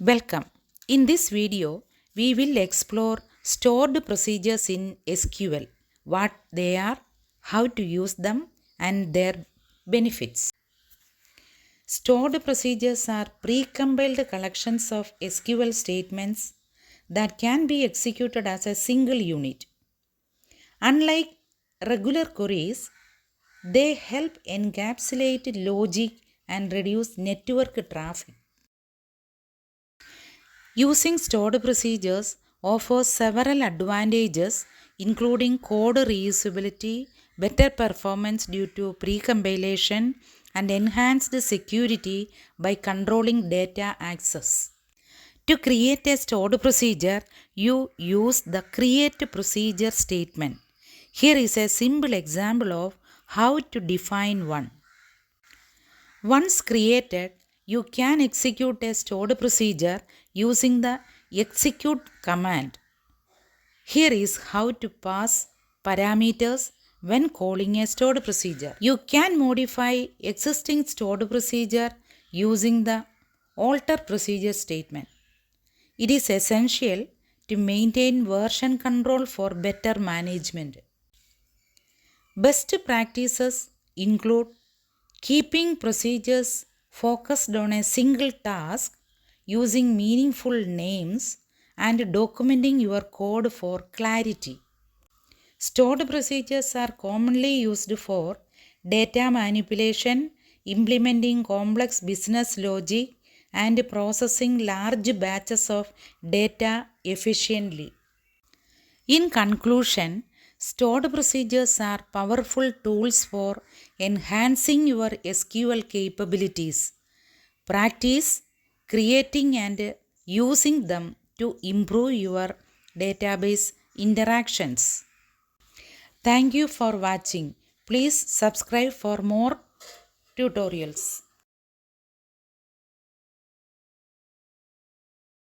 Welcome. In this video, we will explore stored procedures in SQL, what they are, how to use them, and their benefits. Stored procedures are pre-compiled collections of SQL statements that can be executed as a single unit. Unlike regular queries, they help encapsulate logic and reduce network traffic. Using stored procedures offers several advantages, including code reusability, better performance due to pre-compilation, and enhanced security by controlling data access. To create a stored procedure, you use the create procedure statement. Here is a simple example of how to define one. Once created, you can execute a stored procedure using the execute command. Here is how to pass parameters when calling a stored procedure. You can modify existing stored procedure using the alter procedure statement. It is essential to maintain version control for better management. Best practices include keeping procedures focused on a single task, using meaningful names, and documenting your code for clarity. Stored procedures are commonly used for data manipulation, implementing complex business logic, and processing large batches of data efficiently. In conclusion, stored procedures are powerful tools for enhancing your SQL capabilities. Practice creating and using them to improve your database interactions. Thank you for watching. Please subscribe for more tutorials.